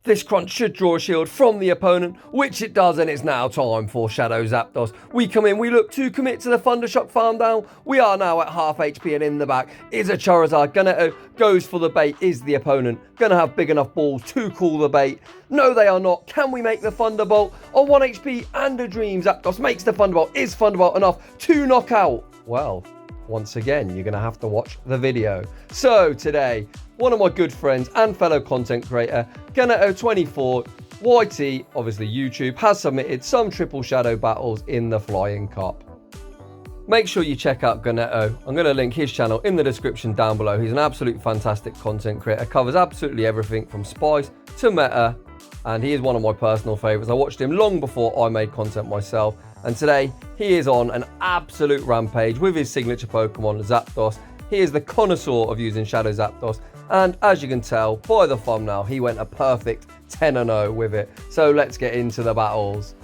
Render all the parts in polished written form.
This crunch should draw a shield from the opponent, which it does, and it's now time for Shadow Zapdos. We come in, we look to commit to the Thundershock farm down. We are now at half HP, and in the back is a Charizard. Ganeto goes for the bait. Is the opponent going to have big enough balls to call the bait? No, they are not. Can we make the Thunderbolt? On 1 HP and a dream, Zapdos makes the Thunderbolt. Is Thunderbolt enough to knock out? Well, once again, you're going to have to watch the video. So today, one of my good friends and fellow content creator, Ganeto24YT, obviously YouTube, has submitted some triple shadow battles in the Flying Cup. Make sure you check out Ganeto. I'm going to link his channel in the description down below. He's an absolute fantastic content creator, covers absolutely everything from Spice to Meta, and he is one of my personal favorites. I watched him long before I made content myself, and today he is on an absolute rampage with his signature Pokemon, Zapdos. He is the connoisseur of using Shadow Zapdos, and as you can tell by the thumbnail, he went a perfect 10-0 with it. So let's get into the battles.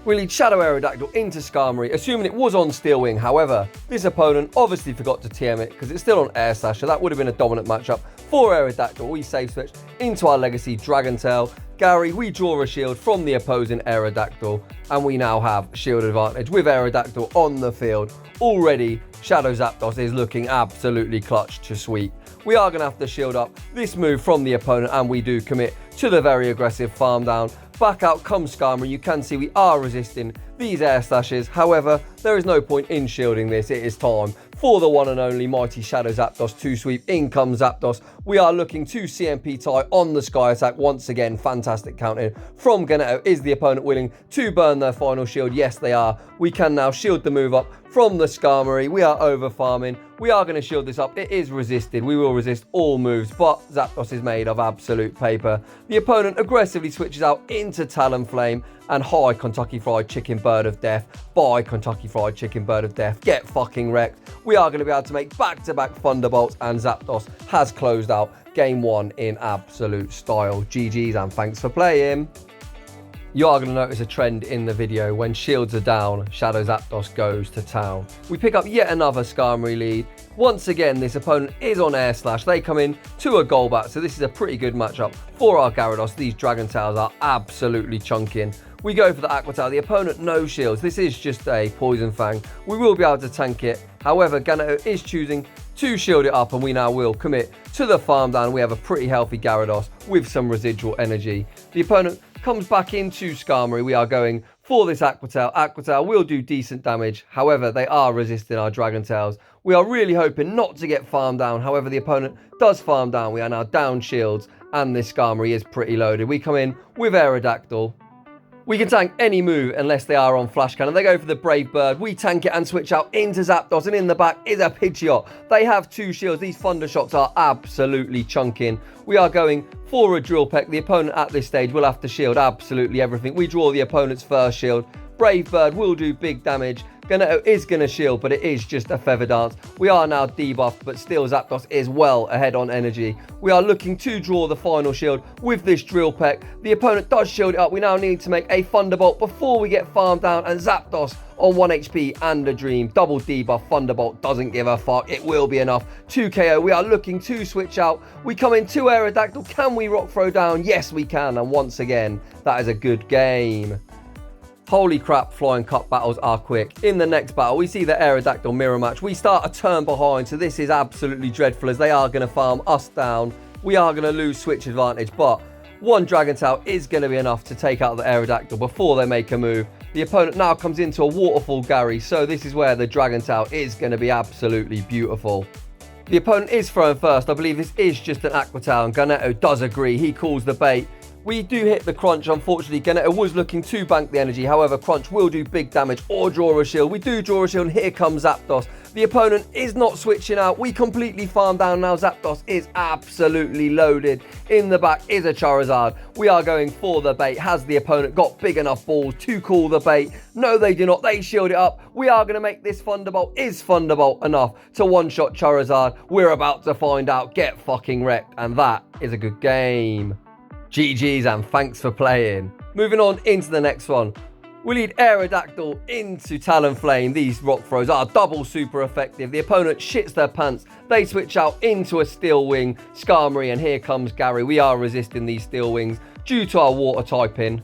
We lead Shadow Aerodactyl into Skarmory, assuming it was on Steel Wing. However, this opponent obviously forgot to TM it because it's still on Air Slash, so that would have been a dominant matchup for Aerodactyl. We safe switch into our Legacy Dragon Tail. Gary, we draw a shield from the opposing Aerodactyl, and we now have shield advantage with Aerodactyl on the field. Already, Shadow Zapdos is looking absolutely clutch to sweep. We are going to have to shield up this move from the opponent, and we do commit to the very aggressive farm down. Back out comes Skarmory. You can see we are resisting these air slashes. However, there is no point in shielding this. It is time for the one and only mighty Shadow Zapdos to sweep. In comes Zapdos. We are looking to CMP tie on the Sky Attack. Once again, fantastic counting from Ganeto. Is the opponent willing to burn their final shield? Yes, they are. We can now shield the move up from the Skarmory. We are over farming. We are going to shield this up. It is resisted. We will resist all moves, but Zapdos is made of absolute paper. The opponent aggressively switches out into Talonflame, and hi, Kentucky Fried Chicken Bird of Death. Bye, Kentucky Fried Chicken Bird of Death. Get fucking wrecked. We are going to be able to make back-to-back Thunderbolts, and Zapdos has closed out game one in absolute style. GG's and thanks for playing. You are going to notice a trend in the video. When shields are down, Shadow Zapdos goes to town. We pick up yet another Skarmory lead. Once again, this opponent is on Air Slash. They come in to a Golbat, so this is a pretty good matchup for our Gyarados. These Dragon Tails are absolutely chunking. We go for the Aqua Tail. The opponent no shields. This is just a Poison Fang. We will be able to tank it. However, Ganeto is choosing to shield it up, and we now will commit to the farm down. We have a pretty healthy Gyarados with some residual energy. The opponent comes back into Skarmory. We are going for this Aqua Tail. Aqua Tail will do decent damage. However, they are resisting our Dragon Tails. We are really hoping not to get farmed down. However, the opponent does farm down. We are now down shields, and this Skarmory is pretty loaded. We come in with Aerodactyl. We can tank any move unless they are on Flash Cannon. They go for the Brave Bird. We tank it and switch out into Zapdos, and in the back is a Pidgeot. They have two shields. These Thunder Shocks are absolutely chunking. We are going for a Drill Peck. The opponent at this stage will have to shield absolutely everything. We draw the opponent's first shield. Brave Bird will do big damage. Ganeto is going to shield, but it is just a Feather Dance. We are now debuffed, but still Zapdos is well ahead on energy. We are looking to draw the final shield with this Drill Peck. The opponent does shield it up. We now need to make a Thunderbolt before we get farmed down, and Zapdos on 1 HP and a dream. Double debuff. Thunderbolt doesn't give a fuck. It will be enough to KO. We are looking to switch out. We come in to Aerodactyl. Can we Rock Throw down? Yes, we can. And once again, that is a good game. Holy crap, Flying Cup battles are quick. In the next battle, we see the Aerodactyl mirror match. We start a turn behind, so this is absolutely dreadful as they are going to farm us down. We are going to lose switch advantage, but one Dragon Tail is going to be enough to take out the Aerodactyl before they make a move. The opponent now comes into a Waterfall Gary, so this is where the Dragon Tail is going to be absolutely beautiful. The opponent is throwing first. I believe this is just an Aqua Tail, and Ganeto does agree. He calls the bait. We do hit the Crunch. Unfortunately, Ganeto was looking to bank the energy. However, Crunch will do big damage or draw a shield. We do draw a shield, and here comes Zapdos. The opponent is not switching out. We completely farm down now. Zapdos is absolutely loaded. In the back is a Charizard. We are going for the bait. Has the opponent got big enough balls to call the bait? No, they do not. They shield it up. We are going to make this Thunderbolt. Is Thunderbolt enough to one-shot Charizard? We're about to find out. Get fucking wrecked. And that is a good game. GG's and thanks for playing. Moving on into the next one. We lead Aerodactyl into Talonflame. These rock throws are double super effective. The opponent shits their pants. They switch out into a Steel Wing Skarmory, and here comes Gary. We are resisting these Steel Wings due to our water typing.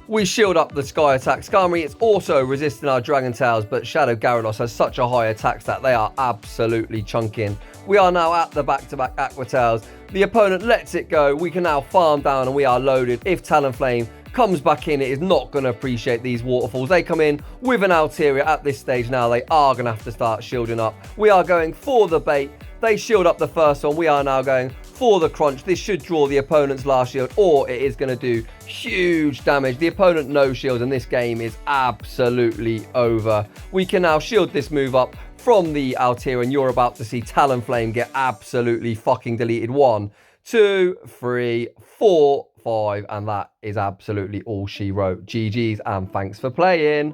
We shield up the Sky Attack. Skarmory is also resisting our Dragon Tails, but Shadow Gyarados has such a high attack stat, they are absolutely chunking. We are now at the back-to-back Aqua Tails. The opponent lets it go. We can now farm down and we are loaded. If Talonflame comes back in, it is not going to appreciate these waterfalls. They come in with an Alteria at this stage now. They are going to have to start shielding up. We are going for the bait. They shield up the first one. We are now going for the crunch. This should draw the opponent's last shield, or it is going to do huge damage. The opponent no shields, and this game is absolutely over. We can now shield this move up from the Alteria, and you're about to see Talonflame get absolutely fucking deleted. 1, 2, 3, 4, 5, and that is absolutely all she wrote. GG's and thanks for playing.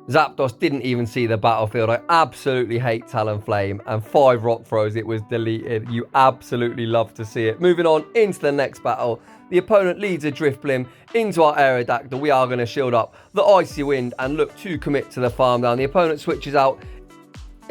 Zapdos didn't even see the battlefield. I absolutely hate Talonflame, and 5 rock throws, it was deleted. You absolutely love to see it. Moving on into the next battle. The opponent leads a Drifblim into our Aerodactyl. We are going to shield up the Icy Wind and look to commit to the farm down. The opponent switches out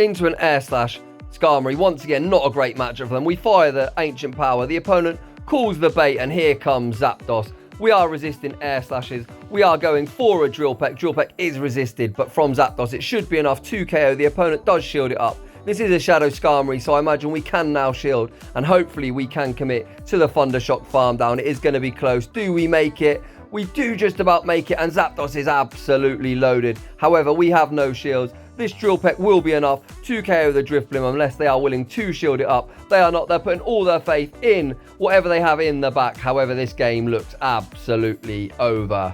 into an Air Slash Skarmory. Once again, not a great matchup for them. We fire the Ancient Power. The opponent calls the bait, and here comes Zapdos. We are resisting Air Slashes. We are going for a Drill Peck. Drill Peck is resisted, but from Zapdos, it should be enough to KO. The opponent does shield it up. This is a Shadow Skarmory, so I imagine we can now shield, and hopefully we can commit to the Thundershock farm down. It is going to be close. Do we make it? We do just about make it, and Zapdos is absolutely loaded. However, we have no shields. This Drill Peck will be enough to KO the Drifblim unless they are willing to shield it up. They are not. They're putting all their faith in whatever they have in the back. However, this game looks absolutely over.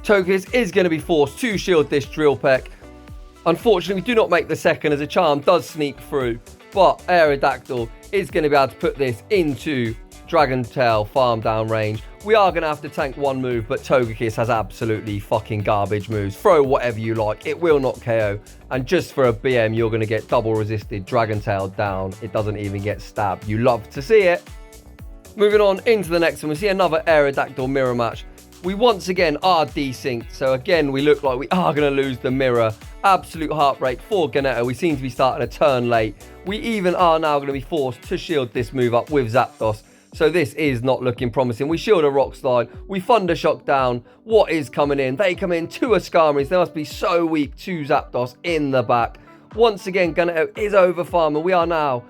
Togekiss is going to be forced to shield this Drill Peck. Unfortunately, we do not make the second as a Charm does sneak through. But Aerodactyl is going to be able to put this into Dragon Tail farm down range. We are going to have to tank one move, but Togekiss has absolutely fucking garbage moves. Throw whatever you like. It will not KO. And just for a BM, you're going to get double resisted Dragon Tail down. It doesn't even get stabbed. You love to see it. Moving on into the next one, we see another Aerodactyl mirror match. We once again are desynced. So again, we look like we are going to lose the mirror. Absolute heartbreak for Ganeto. We seem to be starting a turn late. We even are now going to be forced to shield this move up with Zapdos. So this is not looking promising. We shield a Rock Slide. We Thundershock down. What is coming in? They come in to a Skarmory. They must be so weak to Zapdos in the back. Once again, Ganeto is over farming. We are now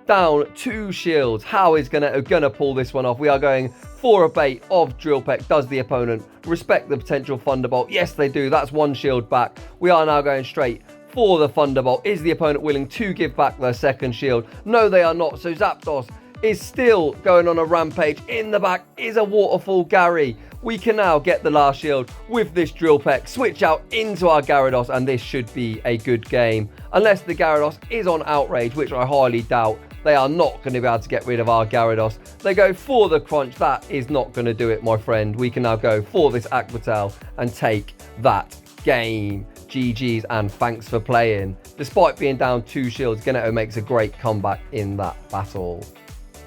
down 2 shields. How is Ganeto going to pull this one off? We are going for a bait of Drill Peck. Does the opponent respect the potential Thunderbolt? Yes, they do. That's 1 shield back. We are now going straight for the Thunderbolt. Is the opponent willing to give back their second shield? No, they are not. So Zapdos is still going on a rampage. In the back is a Waterfall Gary. We can now get the last shield with this Drill Peck, switch out into our Gyarados, and this should be a good game. Unless the Gyarados is on Outrage, which I highly doubt. They are not going to be able to get rid of our Gyarados. They go for the crunch. That is not going to do it, my friend. We can now go for this Aqua Tail and take that game. GG's and thanks for playing. Despite being down 2 shields, Ganeto makes a great comeback in that battle.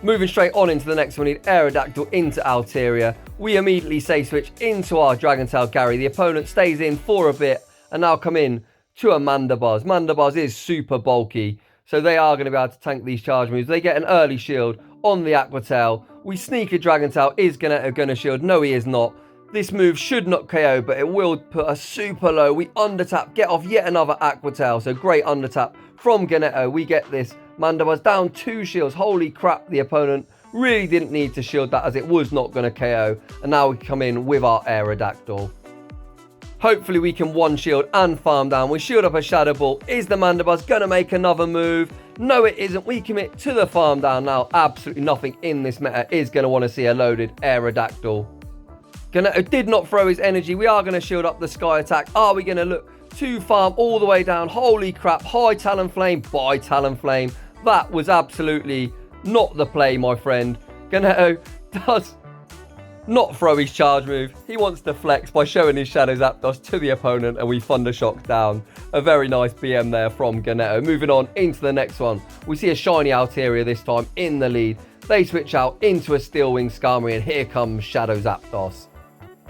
Moving straight on into the next one, we need Aerodactyl into Alteria. We immediately say switch into our Dragon Tail Gary. The opponent stays in for a bit and now come in to a Mandibuzz. Mandibuzz is super bulky, so they are going to be able to tank these charge moves. They get an early shield on the Aqua Tail. We sneak a Dragon Tail. Is Ganeto going to shield? No, he is not. This move should not KO, but it will put us super low. We undertap, get off yet another Aqua Tail. So great undertap from Ganeto. We get this Mandibuzz down 2 shields. Holy crap, the opponent really didn't need to shield that as it was not going to KO. And now we come in with our Aerodactyl. Hopefully we can one shield and farm down. We shield up a Shadow Ball. Is the Mandibuzz going to make another move? No, it isn't. We commit to the farm down now. Absolutely nothing in this meta is going to want to see a loaded Aerodactyl. Ganeto did not throw his energy. We are going to shield up the Sky Attack. Are we going to look to farm all the way down? Holy crap. High Talonflame by Talonflame. That was absolutely not the play, my friend. Ganeto does not throw his charge move. He wants to flex by showing his Shadow Zapdos to the opponent, and we Thundershock down. A very nice BM there from Ganeto. Moving on into the next one. We see a shiny Alteria this time in the lead. They switch out into a Steel Wing Skarmory, and here comes Shadow Zapdos.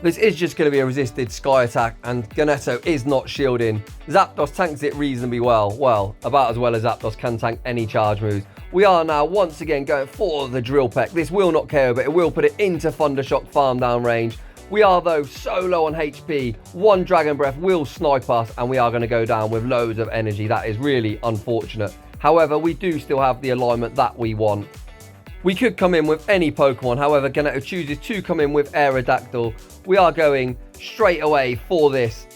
This is just going to be a resisted Sky attack, and Ganeto is not shielding. Zapdos tanks it reasonably well. Well, about as well as Zapdos can tank any charge moves. We are now once again going for the Drill Peck. This will not KO, but it will put it into Thundershock farm down range. We are, though, so low on HP. One Dragon Breath will snipe us, and we are going to go down with loads of energy. That is really unfortunate. However, we do still have the alignment that we want. We could come in with any Pokemon. However, Ganeto chooses to come in with Aerodactyl. We are going straight away for this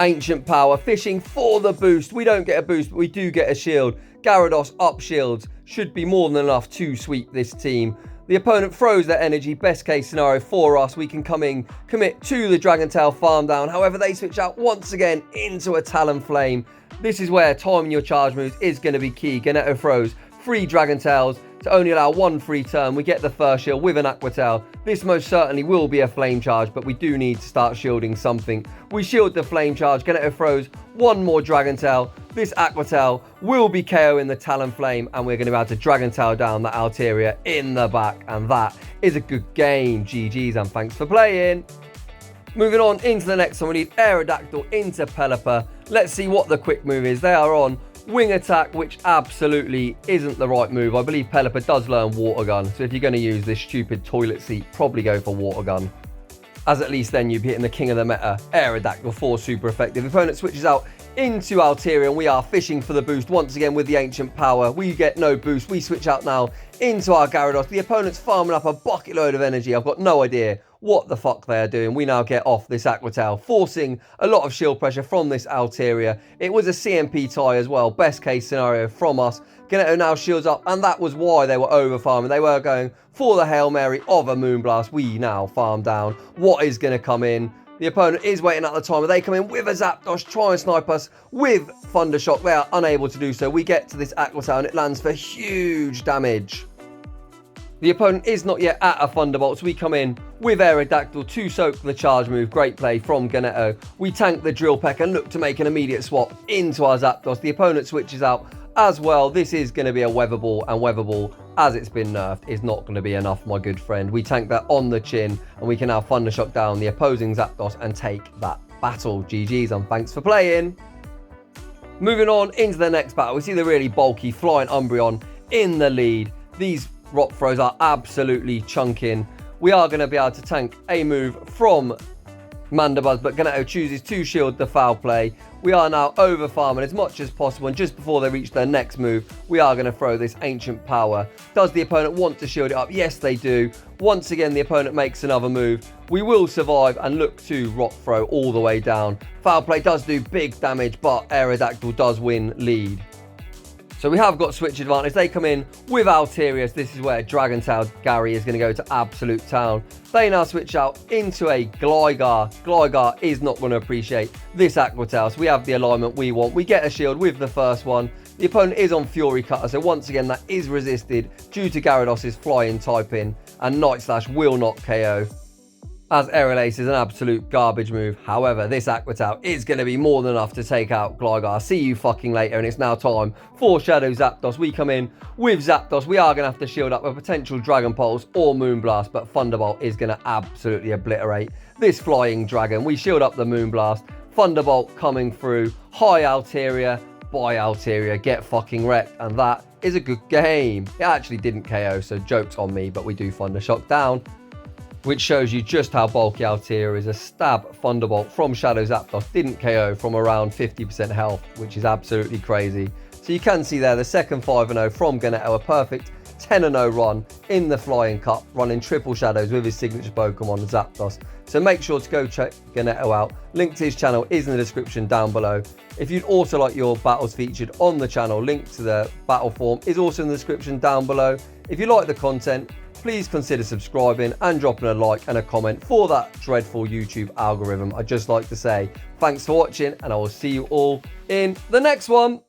Ancient Power, fishing for the boost. We don't get a boost, but we do get a shield. Gyarados up shields should be more than enough to sweep this team. The opponent throws their energy. Best case scenario for us, we can come in, commit to the Dragon Tail farm down. However, they switch out once again into a Talonflame. This is where timing your charge moves is going to be key. Ganeto throws 3 Dragon Tails to only allow 1 free turn. We get the first shield with an Aqua Tail. This most certainly will be a Flame Charge, but we do need to start shielding something. We shield the Flame Charge. Ganeto throws 1 more Dragon Tail. This Aqua Tail will be KO in the Talonflame, and we're going to be able to Dragon Tail down the Alteria in the back, and that is a good game. GG's, and thanks for playing. Moving on into the next one, we need Aerodactyl into Peliper. Let's see what the quick move is. They are on Wing Attack, which absolutely isn't the right move. I believe Peliper does learn Water Gun, so if you're going to use this stupid toilet seat, probably go for Water Gun, as at least then you'd be hitting the king of the meta, Aerodactyl, for super effective. The opponent switches out into Alteria, and we are fishing for the boost once again with the Ancient Power. We get no boost. We switch out now into our Gyarados. The opponent's farming up a bucket load of energy. I've got no idea what the fuck they are doing. We now get off this Aqua Tail, forcing a lot of shield pressure from this Alteria. It was a CMP tie as well. Best case scenario from us. Ganeto now shields up, and that was why they were over farming. They were going for the Hail Mary of a Moonblast. We now farm down what is going to come in. The opponent is waiting at the time. They come in with a Zapdos, try and snipe us with Thundershock. They are unable to do so. We get to this Aqua Tail, and it lands for huge damage. The opponent is not yet at a Thunderbolt, so we come in with Aerodactyl to soak the charge move. Great play from Ganeto. We tank the Drill Peck and look to make an immediate swap into our Zapdos. The opponent switches out as well. This is going to be a Weather Ball, and Weather Ball, as it's been nerfed, is not going to be enough, my good friend. We tank that on the chin, and we can now Thundershock down the opposing Zapdos and take that battle. GG's, and thanks for playing. Moving on into the next battle, we see the really bulky Flying Umbreon in the lead. These rock throws are absolutely chunking. We are going to be able to tank a move from Mandibuzz, but Ganeto chooses to shield the foul play. We are now over farming as much as possible, and just before they reach their next move, we are going to throw this Ancient Power. Does the opponent want to shield it up? Yes, they do. Once again, the opponent makes another move. We will survive and look to rock throw all the way down. Foul play does do big damage, but Aerodactyl does win lead. So we have got switch advantage. They come in with Alteria. This is where Dragon Tail Gary is going to go to absolute town. They now switch out into a Gligar. Gligar is not going to appreciate this Aqua Tail, so we have the alignment we want. We get a shield with the first one. The opponent is on Fury Cutter, so once again that is resisted due to Gyarados' flying typing, and Night Slash will not KO, as Aerial Ace is an absolute garbage move. However, this Aqua Tail is going to be more than enough to take out Gligar. See you fucking later, and it's now time for Shadow Zapdos. We come in with Zapdos. We are going to have to shield up a potential Dragon Pulse or Moonblast, but Thunderbolt is going to absolutely obliterate this flying dragon. We shield up the Moonblast. Thunderbolt coming through. High Alteria. Bye Alteria. Get fucking wrecked, and that is a good game. It actually didn't KO, so joke's on me, but we do Thundershock down, which shows you just how bulky Alteria is. A stab Thunderbolt from Shadow Zapdos didn't KO from around 50% health, which is absolutely crazy. So you can see there the second 5-0 from Ganeto, a perfect 10-0 run in the Flying Cup, running triple shadows with his signature Pokemon Zapdos. So make sure to go check Ganeto out. Link to his channel is in the description down below. If you'd also like your battles featured on the channel, link to the battle form is also in the description down below. If you like the content, please consider subscribing and dropping a like and a comment for that dreadful YouTube algorithm. I'd just like to say thanks for watching, and I will see you all in the next one.